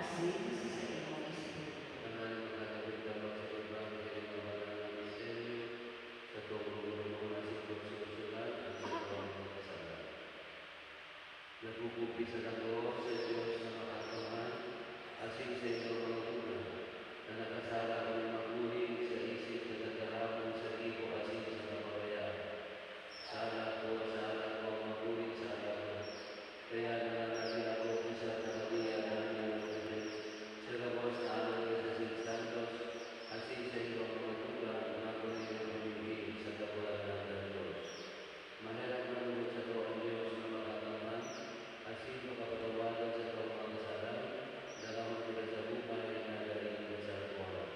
asin sa iyong espiritu. Kanaling magkakabit dapat sa Ebanghelyo ng Banal na Miseryo, sa tungkol na sinusulat at sa tawang magkasalan. Nagkukumpisan ako sa Diyos na makatuhan, asin sa inyong mga ulan, na nakasala kami maguhin sa isip na nagkarapon sa ibo asin sa kapabayaan. Sala ko maguhin sa alaman. Kaya nananalig ako sa kapatiyan ng iyong Diyos, sa gabos na alay sa sinsantos, asin sa inyong mga ulan, na kunin ang pamigil sa kabulan ng Diyos. Mahirap na lubot sa to ang Diyos na makatuhan, asin makapatawagan sa to mga kasalan, dalawang tulad sa bumay na galing sa kuwan.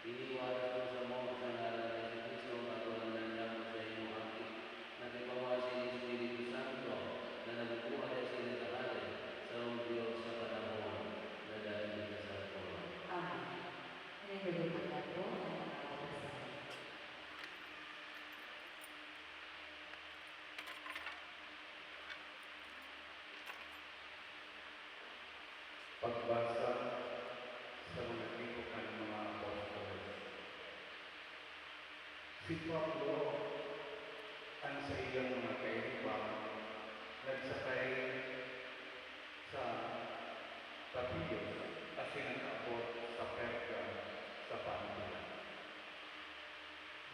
Iniwalas ko sa mga sa ngalan ni Kristo, magawa na lamang sa iyong akit, nakipawa si Espiritu Santo, na nagbubuhay sa inatahali sa Diyos sa panahon na dahil sa Tuhan. Amen. Nilulupan na po ang mga kapasahan. Pagbasa sa mga tipukan ng mga apostol. Si Pablo ang sa iyang mga kaibang nagsakay sa Papiyos at sinakabot sa Perga sa Pamplona.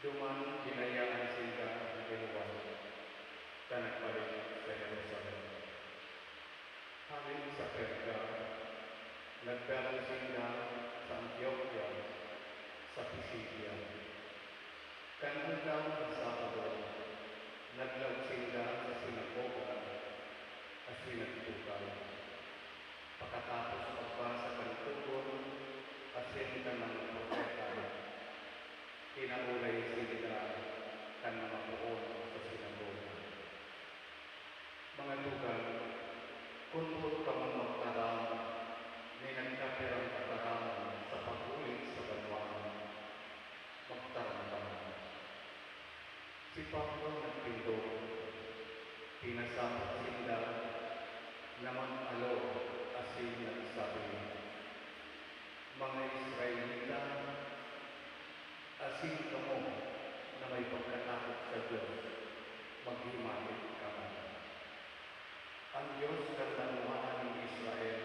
Duman ginayaan sila ng Eluwan na nagbalik sa Jerusalem. Halin sa Perga, nagdala sila sa Antioquia, sa Pisidia. Kanundaw ng Sabado, naglaw sila sa sinagoga at sinagtukal. Pagkatapos pagbasa ng tugon at sinita ng propeta, kinaulay sila kan mga buon sa sinagoga. Mga tugan, kung ka mong magtarang, may nagkapirang katarangan sa pag-ulit sa banwaan, magtarang ka. Si Pablo nagpindog, pinasapot sila naman alo asin nagsabi, mga Israelita, asin ka mo na may pagkatakot sa Diyos, maghimalit ka mo. Ang Diyos ng banwaan ng Israel,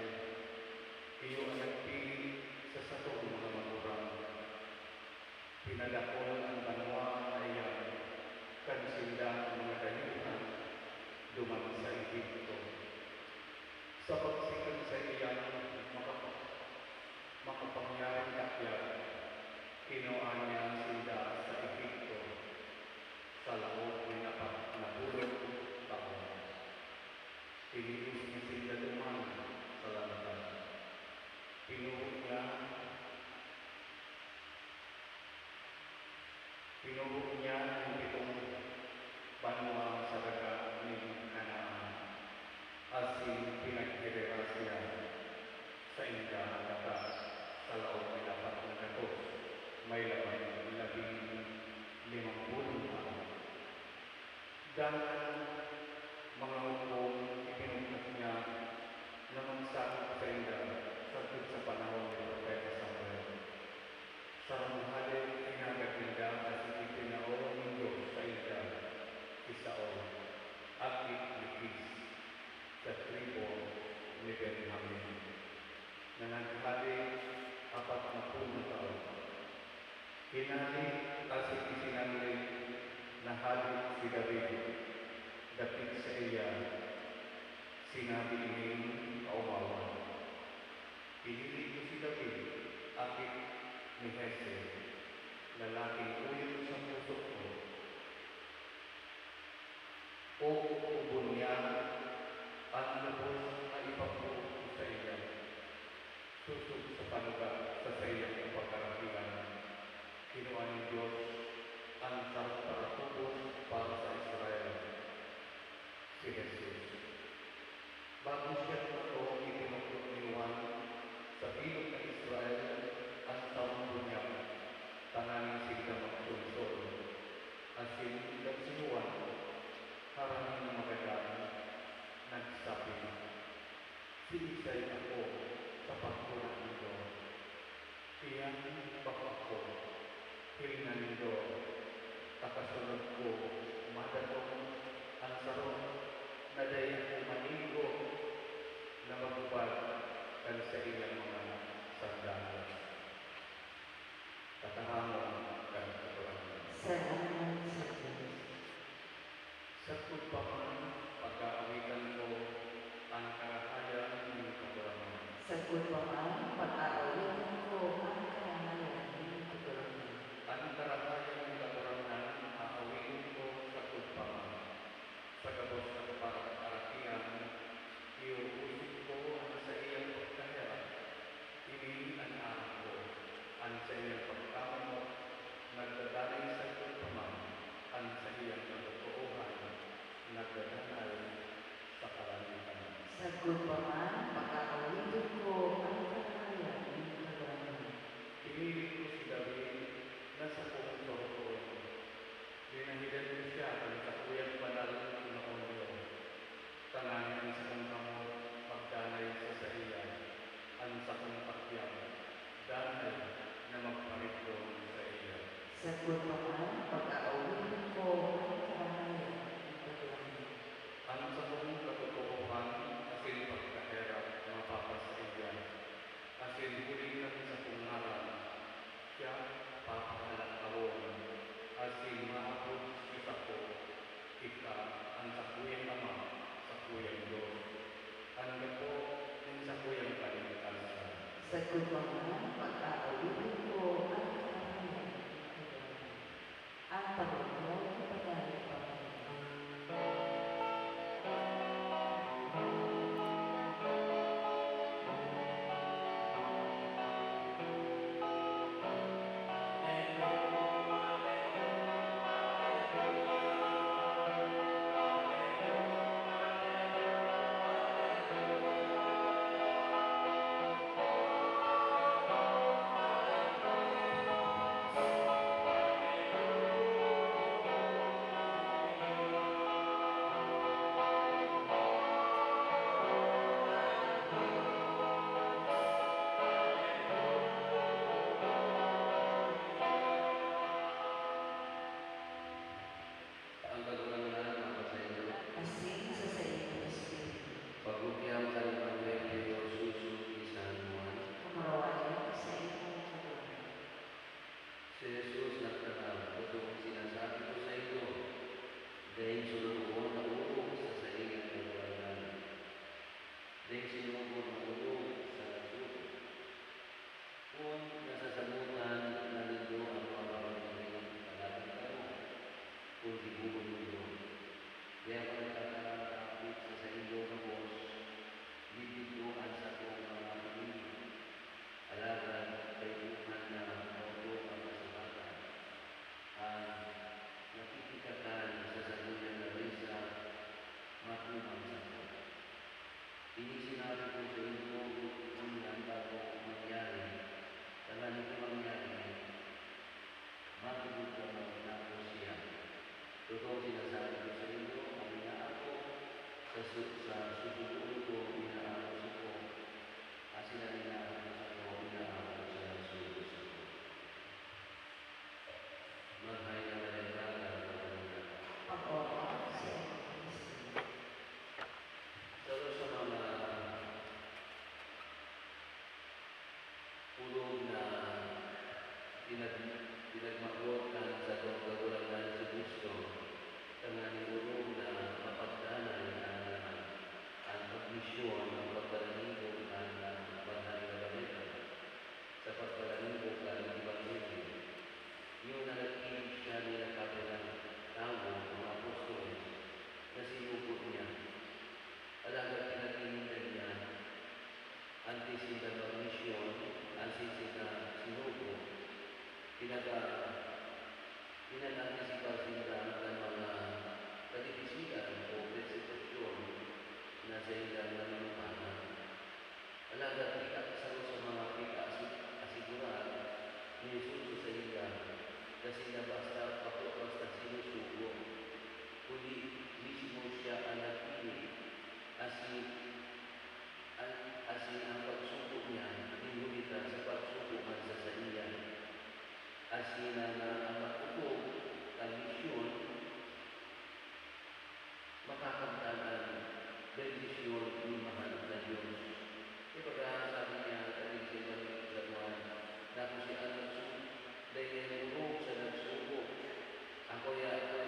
iyo ang nagpili sa satong mga magurang. Pinadakol ang banwaan na iyan, kansinda ang mga dayuhan, duman sa Egipto. Sa pagsikat sa iyan, makapangyaring kakyat, kinuha niya sila sa Egipto, sa laot ng napulog taon. Pinilis niya sila duman sa lanatan. Pinuhog niya ang pitong banwa sa dagat ng Kanaan. Asin pinaghirera siya sa inda ang dagat sa laot ng dapat na gatos. May laban ng 50 taon. Dahil mga upo Hinali kasi isinanli na halik si David, dapit sa iya, sinabi ining kaumawan. Pinili ko si David, akit ni Jesse, lalaking uyon sa puso ko. O ubon niya, ang lubos na ipabuo ko sa iya, susog sa panuga sa sayang ang pagkarakilan. Kinuha ni Diyos ang sarap para tubos para sa Israel, si Jesus. Bago siya ito ipinuklot ni Juan sa bilog ng Israel ang taong niya, tananing sila magsulsol. Asin si Juan, harangan ng magagaan, nagsabi, sinisay ako sa pagkulang nito. Iyan baka ako, hilingan nito, takasunod ko, madatong ang sarong, na dahil ako manigo, na magubad kan sa iyang mga sandalan. Katahamon kan katurangan. Salamat sa Diyos. Sa pagpaman, pagkaawitan ko, ang karahayan ng katurangan. Sagot pa man, pag-aawitan ko ang karangalan ng katurangan. Ang karahayan ng katurangan, aawitin ko sa pagpaman. Sa gabos na kapag-arakian, iuusip ko ang sa iyang pagkaya. Ini ang anak ko, ang sa iyang pagkamot, nagdadalay sa pagpaman, ang sa iyang katotohan, nagdadalay sa kalangitan. Sagot pa man, pag-aawitan ko ang karangalan ng katurangan. Pinili ko si David na sa puso ko. Dinahilan ko siya ang kakuyang banal ng Panginoon. Tanganan sa kong kamot, pagdanay sa sariya, ang sa kong pakyang, danay na magparito sa iya. Sagot pa man, pag-aawitan ko ang karangalan ng katurangan. Ang sa kong katotohan, asin pagkahirap, mapapas sa iya. Asin huli kami sa kong ngalan, siya papahalak awon. Asin maapod kita ko, ika ang sakuyang ama, sakuyang Diyos. Ang gapo, ang sakuyang kaligtasan. Sagot pa man, pag-aawitan ko ang karangalan ng katurangan. Ang Panginoon ipadalay pa man. Ang katurangan mga sa inyo, Asin sa iyong Espiritu. pagbukyang sa Evangelyo susod ni San Juan, Kumarawayan sa iyong katurangan. si Jesus nagtanong, "Ito sinasabi ko sa inyo, dahil sulubuhan na ulog sa sariling katurangan, dahil sinubo na ulog sa nasud. Kung nasasamutan na ninyo ang mga pamamagitan talagang tanong, kung dibugon ninyo, di ako nagkakakapit sa inyo na Diyos, bibiguan sa kong mga pamilya, alagad kayuhan na auto ang kasabatan, ang nakikitakan sa saluyan na risa, matumang sa ko. Ini sinabi ko sa inyo kung handa ko mangyari, talagang ko mangyari, matutulog na ako siya. Totoo sinasabi ko sa inyo, ang inaako sa susunod ko, inaako ko, at sila inaako sa ko, inaako sa susunod ko. Mahay na nalalaga ng kanila. Pag-oras sa iyong Espiritu. Pero sa mga ulog na pinag pinag-antisipa sila ng mga kadibisian o persekutsyon na sa ilang nanunumana. Alaga kita kasalo sa mga asiguran ni Jesus sa ila kasi na basta sinusugo, kundi mismo siya ang napili asin ang pagsuko niya inulitan sa pagsuko man sa iya. Asin ang matutog ang misyon makakamtan ang bendisyon ni mahal na Diyos. Ipagka sabi niya kaling sa Januan na kung siya ang nagsuko dahil urong sa nagsuko ako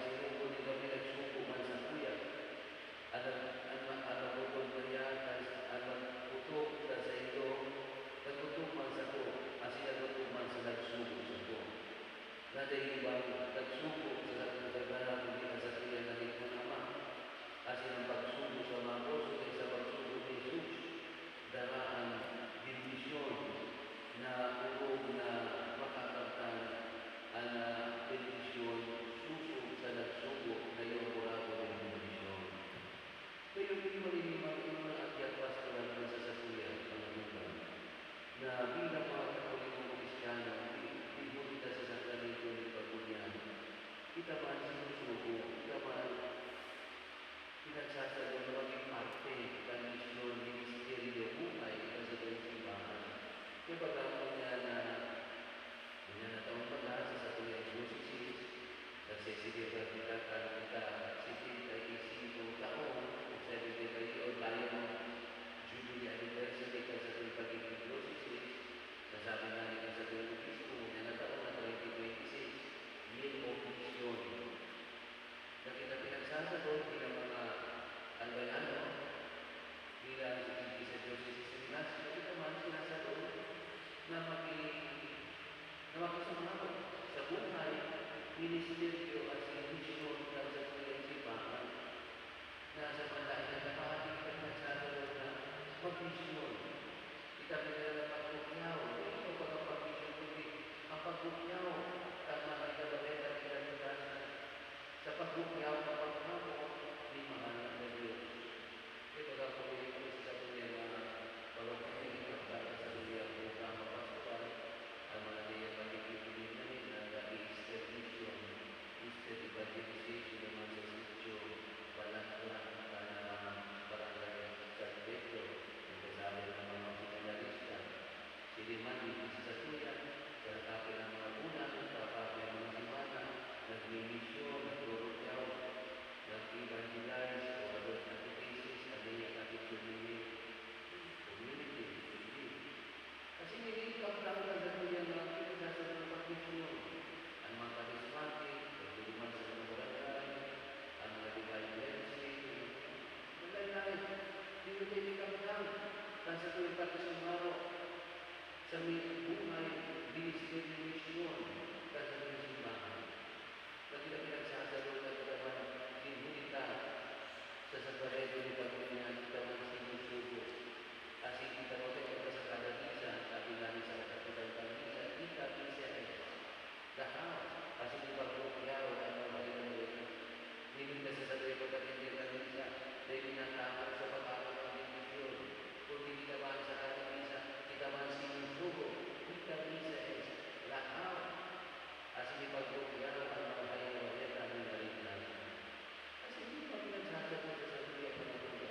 sinuko ni kami nagsuko man sa kuya ang utog kaya ang utok sa ito nagutog man sa ko asin nagutog man sa nagsuko sa ko na dahil ba nagsuko sa nagagana kundi ang sa kuya na ito naman asin ang pagsuko sa mga puso ay sa pagsuko ni Jesus dara ang bendisyon na urong na makakaptan ang bendisyon susog sa nagsuko na yung burago ng bendisyon. Kaya hindi malinimang yung mga akyat pastoral na sa sasuya pangagutan na bilang mga katolikong Kristiyano ibunita sa sakralito ng pagpunyan. Kita man sinusuko, kita man pinagsasabi na maging parte ng misyon, ministeryo, buhay sa simbahan. Kaya pagkakon niya na taon pa na sa satuyang diocese, nagsisilipag kita kita 75 taon, 70 o tayo ng Jubilee Anniversary ka sa tuwing pagiging diocese, nasabi namin ka sa tuwing Kristo, na taon na 2026, year of mission. Na kita pinagsasagot bilang mga albayano, bilang hindi sa diocese na kita man sinasagot na makisumangot sa buhay, ministeryo at misyon ng sa tuwing simbahan na sa pandain na napahati kita pinagsasagot na mag-misyon. Kita pinagsasagot na pag-bukyaw, ito pagkapag-misyon kundi ang pag-bukyaw, tama na ikabaleta kita sa pagbukyaw ng pagkako ni mahal na Diyos. Ito daw po yung sa dunia na pagkakapagin ipagdala sa dunia ang programa pastoral ang mga niya pagkikipilin na rin na Easter mission, Easter evangelization naman sa sityo, walang na barangay San Pedro, yung kasali ng mga sinalista. Siliman, isa sa tuya, sa kape ng mga unang, kape ng mga simana, nag-misyon, nag-turukyaw, nag-evangelize, o adult catechesis, aliyak attitude community. Kasi nililipag lang sa tuya na pinagsasabi ng pag-misyon. Ang mga charismatic, pagduduman sa mga barangay, ang mga divine blessing, malay-lay, nililipag lang. Kasi tuwing pagkasumaro, sa may buhay, ministry ng misyon, kasi ng simbahan. Pag kita pinagsasagot na kita man sinunita sa sabaredo ni Pagpunyan, kita man sinusugo. Kasi kita mo tayo sa kada misa, sabi namin sa katapitang pag-misa, kita misa lahat. Kasi di pag-bukyaw, ano ba yung mga hindi ka sa sabaredo pagkatindir ng misa, dahil natapos sa pag-awa ng misyon. Kung hindi ka man sa kada misa, kita man sinusugo, kita misa lahat. Kasi di pag-bukyaw, ang mga hayang waleta ng narinig natin. Kasi hindi pa pinagsasagot sa sabihan pa natin.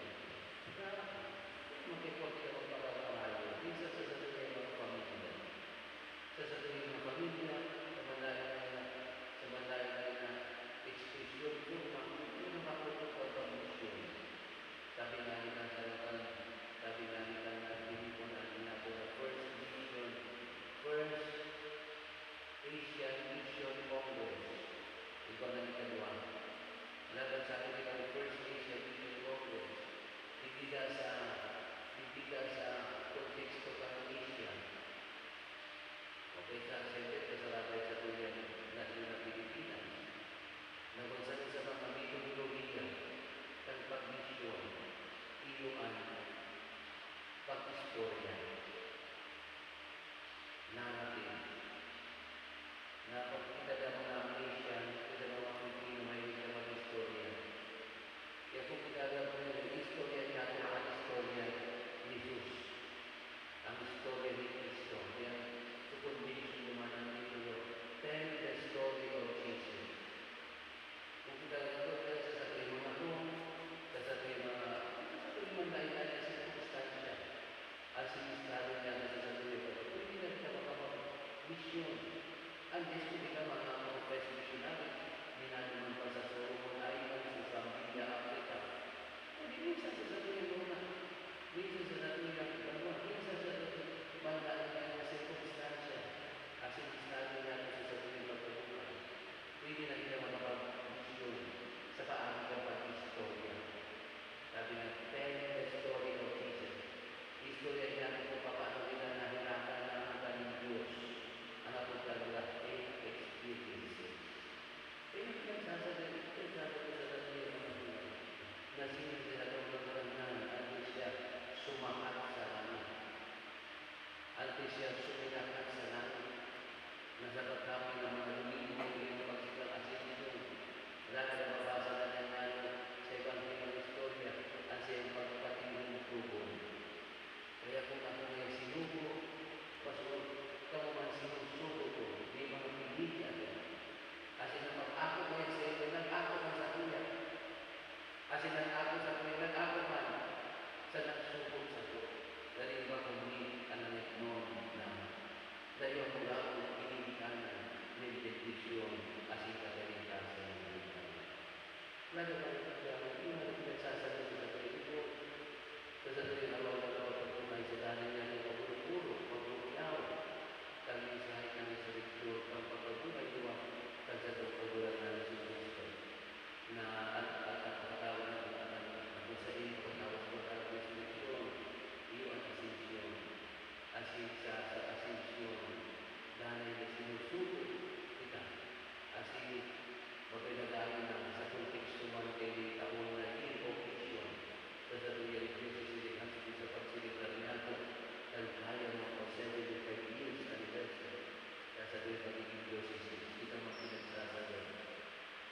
misyon. Ang Diyos hindi ka mga professor missionary, minanuman pa sa Solomon Island, sa Zambia, Africa. Hindi minsan sa Luna, minsan sa Latina, minsan sa banda na circumstansya, kasi istado natin sa sarili pagkabuhay. Hindi na kita makapag-misyon sa paano ka pag-istorya. Sabi nga, tell the story of Jesus. Istorya natin kung paano kita nahirapan na ang kanyang Diyos. Ang apagkagula, experiences. Kaya pinagsasabi ko sa sarili ng mga na sinasinagamagaran at siya sumakat sa langit. At siya suminakat sa langit. Nasapat kami ng mga lumigong yung pagsigang asin. Wala na mabasa na niya nga sa ibang istorya at sa iyong pagpatingin tubo. Kaya kung ako ngayon sinubo, pasunod ka mo man sinusubo ko, di mga pili agad. Kasi naman ako ngayon sa iyo, nag-ako man sa kuya. Kasi nag-ako sa kuya, nag-ako man sa nagsubok sa ko. Dahil ba kung alamit noon na dahil ang mula ko inibikanan ng dedisyon asin kakalitasan ng mga. Lalo na ito siya, hindi mo pinagsasabi sa sarili ko. Sa sarili na lang na kapag-tunay sa dahil niya ng pagpuro, pagpuriyaw. Kami sa sa rito, ang pagpagpunay diwa, kasi ito pagbulan na si Kristo. Na at-atawag na ako sa iyo, pagkawag ko tayo sa misyon, iyo ang asensyon. Asin sa asensyon, dahil na sinusuko kita. Asin, mapinagayon na sa konteksto man kayo taon na in-ofisyon. Sa tuloy ang Diyos sisilikhan sa pagsilikhan niya ito. Dahil kaya mo po 75 years anniversary. Kaya sa tuloy pagiging Diyos kita mapinagsasabi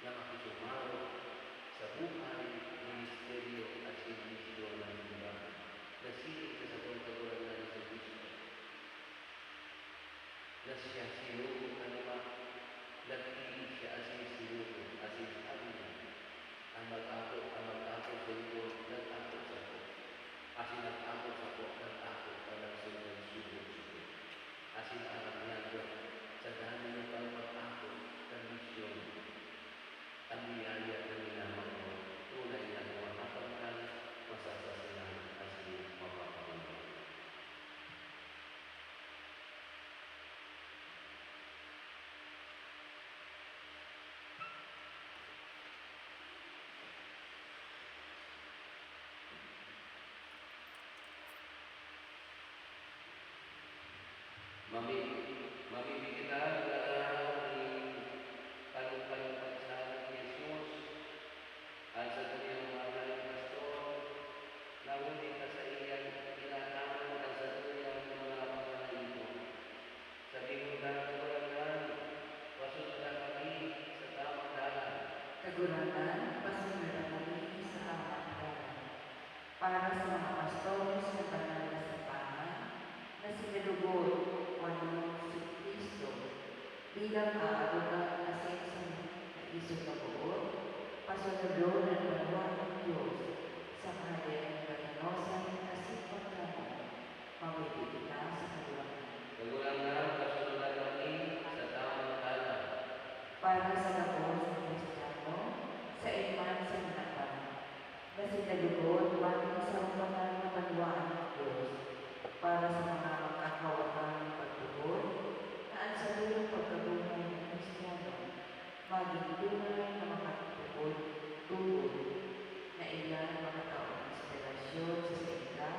na makisumaw sa buhay, ministeryo at sinisyon ng iba. Nasilig ka sa pagkagulang na sa Kristo. Na siya sinuko na naman, nagpili siya asin sinuko, asin sabi niya, ang mag-ako sa iyo, nag-ako sa ko. Asin nag-ako sa ko, nag-ako ka nagsunod subo-subo. Asin anak niya doon, sa dami niya pang mag-ako sa misyon. Ang niyaya na minaman mo, tunay na mapapagkan, masasasinan, asin mapapagkan. Mamimigit na ng kalupang pagsasabi ni Jesus at sa kanyang mga pastor na hindi ka sa iyang kinakaman at sa kanyang mga pangalan. Sabihin mo na kagulangan, pasunod na kami sa tamang dalan. Kagulangan, pasunod na kami sa tamang dalan. Para sa mga pastores na banal na sambahan na sinalugod si Kristo bilang aarugang asin sa isang kabuod, pasunod ng banwa ng Diyos sa kanyang gatanosan asin pagkamo, mamibigit na sa kagulangan. Kagulangan, pasunod na kami sa tamang dalan. Para sa labos ng Kristiyano, sa iman sa hinapan, na sinalugod sa banal na banwa ng Diyos, para sa mga magkakawakang pagtubod, na ang sarili pagkabuhay ng Kristiyano, maging tunay na makatubod, na ilan makataong inspirasyon sa sila,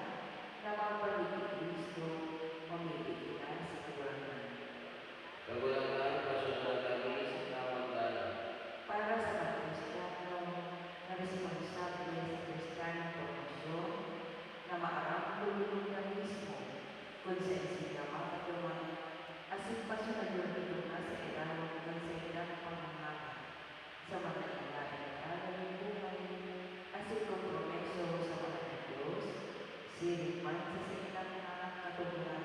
na mabalik ni Kristo, mamibigit na sa kagulangan. Kagulangan, pasunod na kami sa tamang dalan. Para sa mga Kristiyano, na responsable sa Kristiyanong formasyon, na maarang na mismo kung sa isang makatuman, asin pasunod ito na sa ilang ng sa ilang pangangaka sa mga ilang ng buhay, asin kompromiso sa mga Diyos, siripan sa ilang katutunan,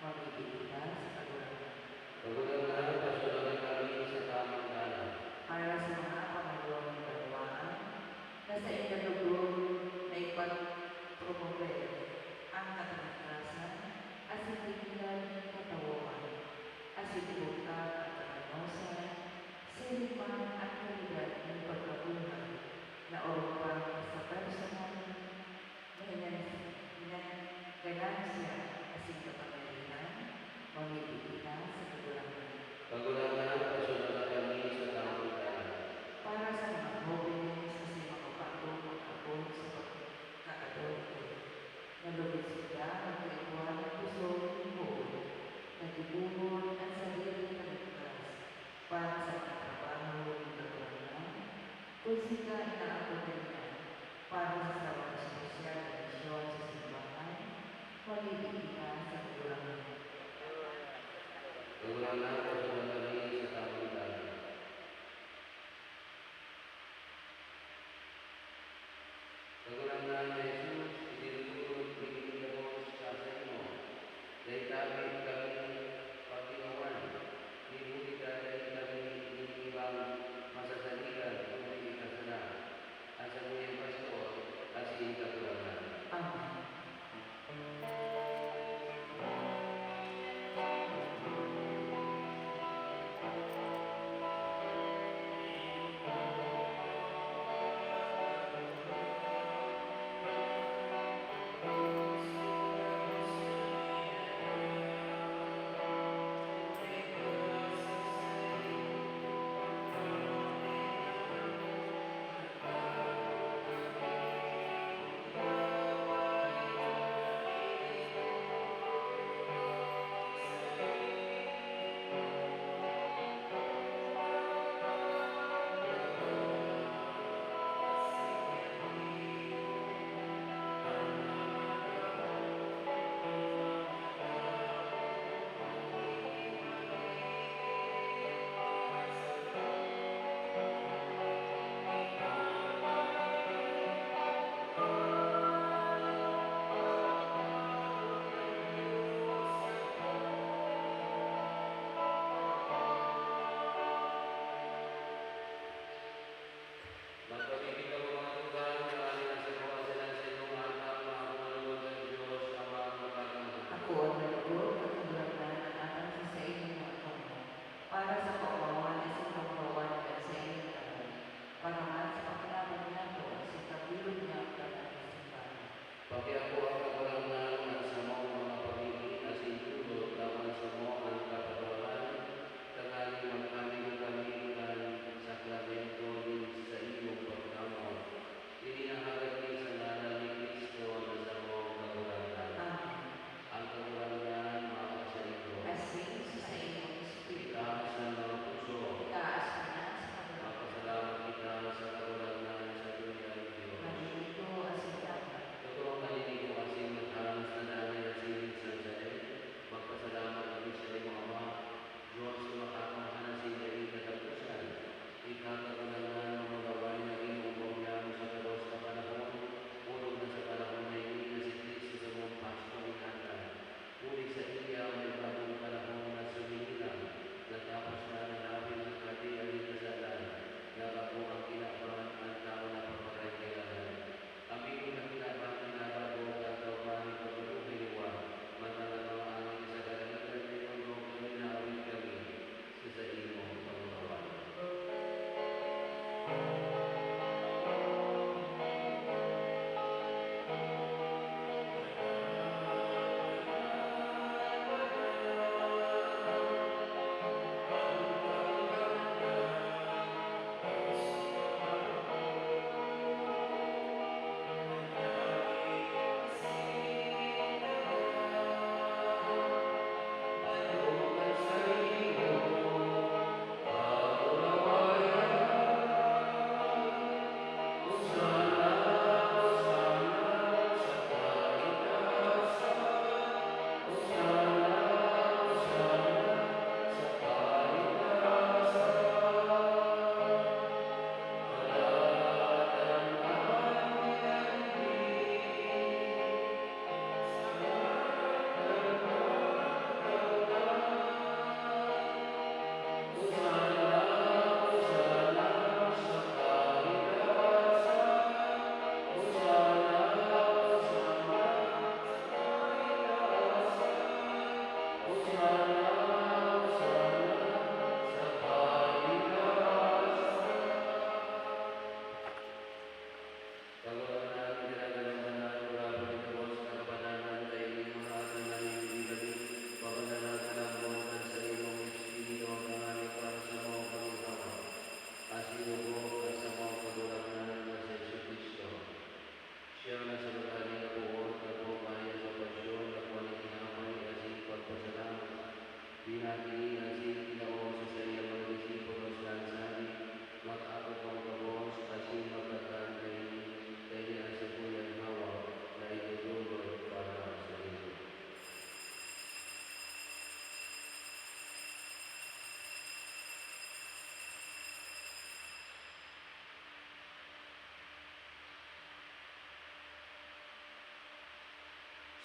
mamibigit na sa kagulangan. Turuan na ako sa manalangin sa tamang daan. Kagulang na Jesus, itinutulog pinigamos sa mo. Dahil tabi kami pag-iwawan. Libuti ka dahil kami ibang masasalitan kung hindi ka sana. Asa mo yung pastor, asin kagulangan. Amen.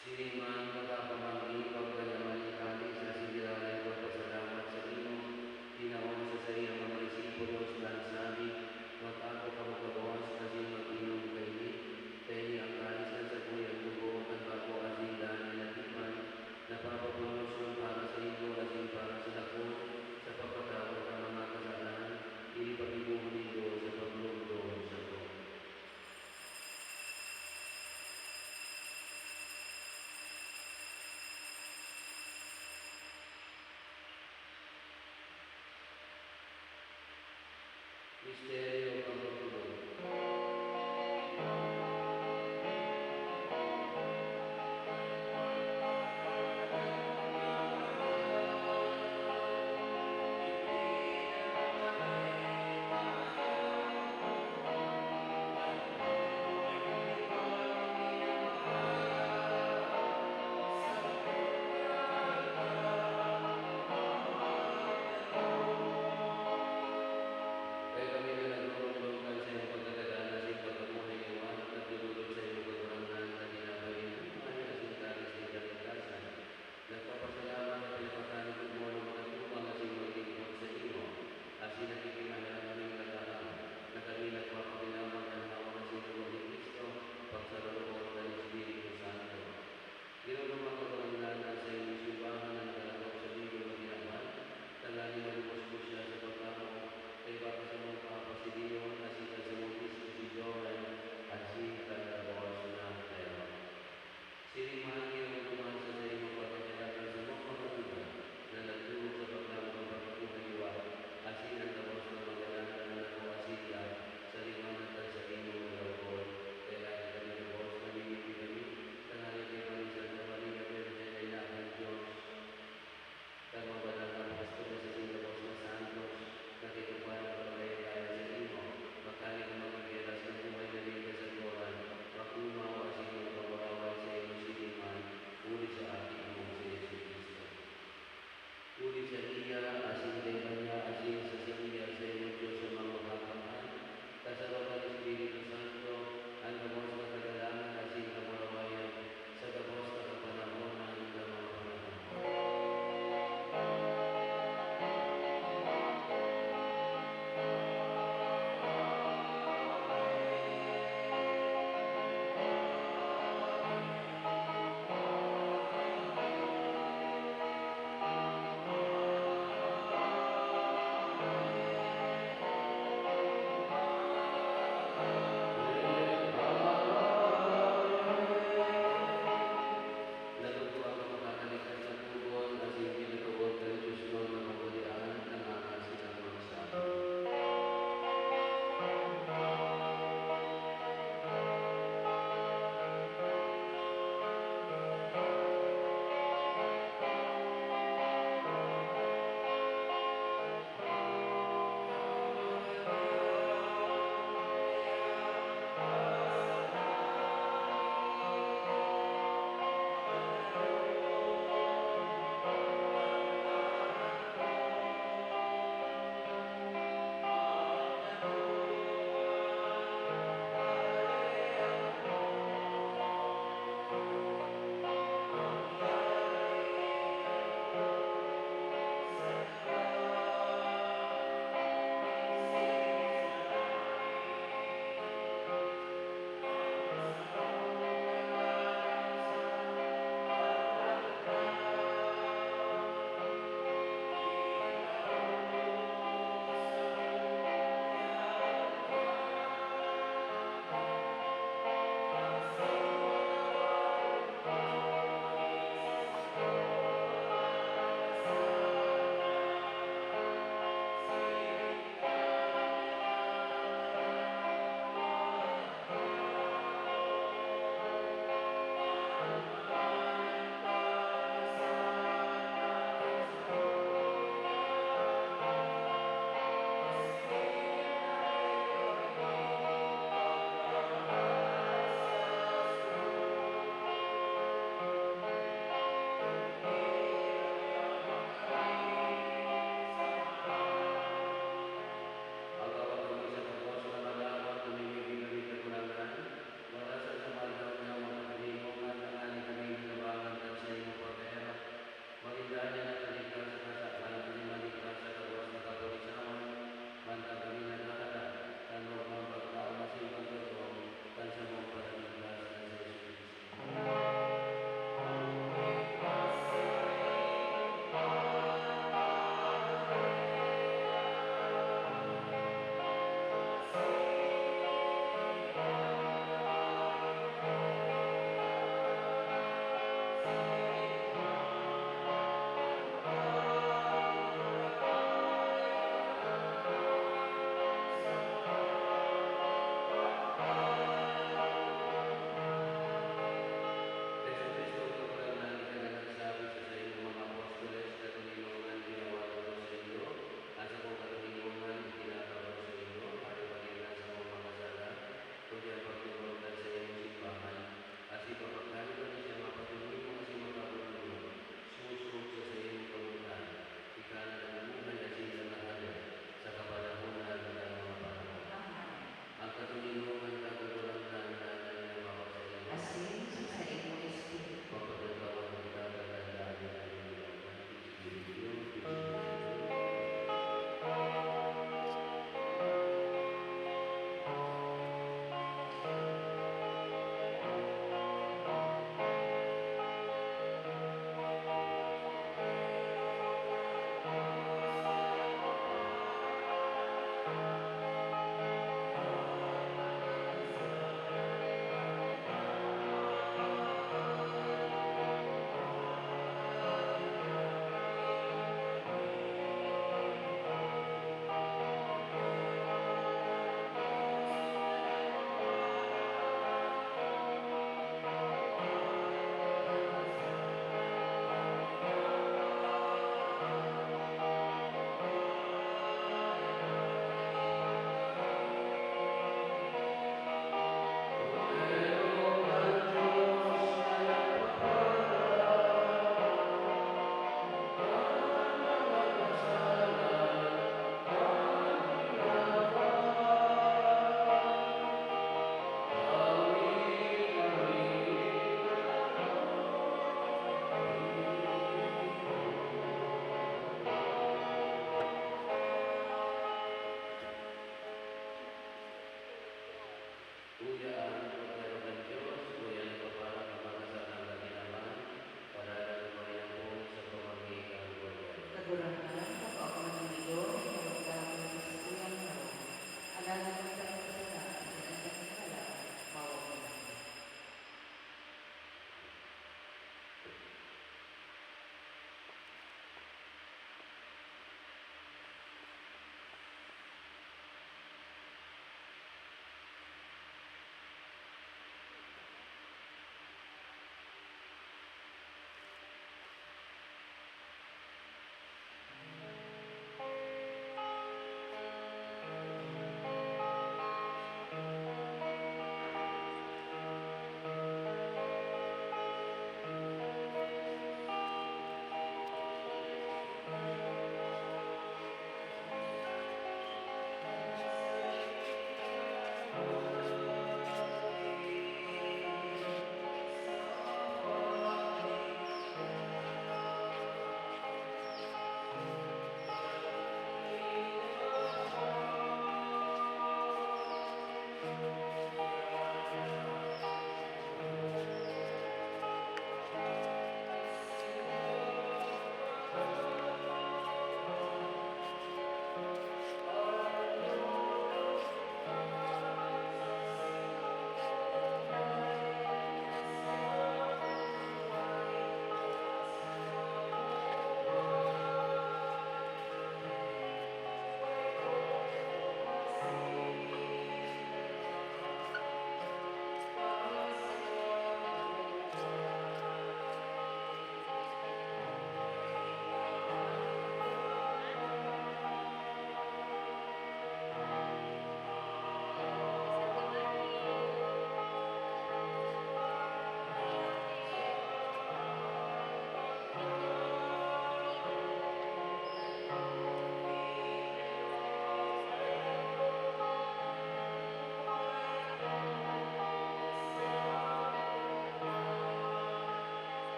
Siniman magkapamanggi pagkanyaman ikali sa sindiran pagpasalamat sa ino, tinaon sa sariyang mga disipulos dan sabi, mag-ako kamagagawas kasi mag-inom kaini ang kalisan sa kuyang dugo at bago asindan nilatipan, napapapulos para sa iyo asin para sa dako, sa pagpatawad ng mga kasalanan, ilipabibuhan nindo sa paglundong sa ko. Misteryo ng pagtulog. Kaya kami na nagulong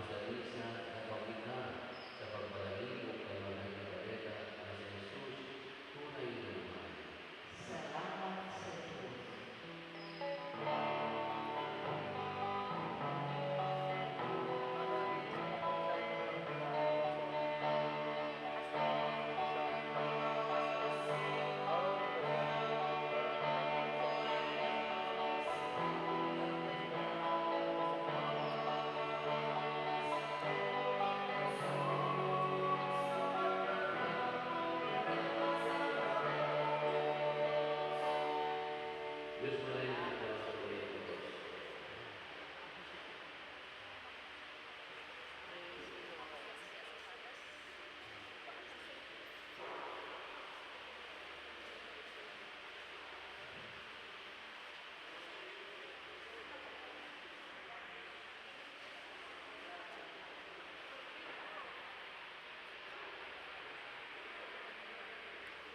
sa misa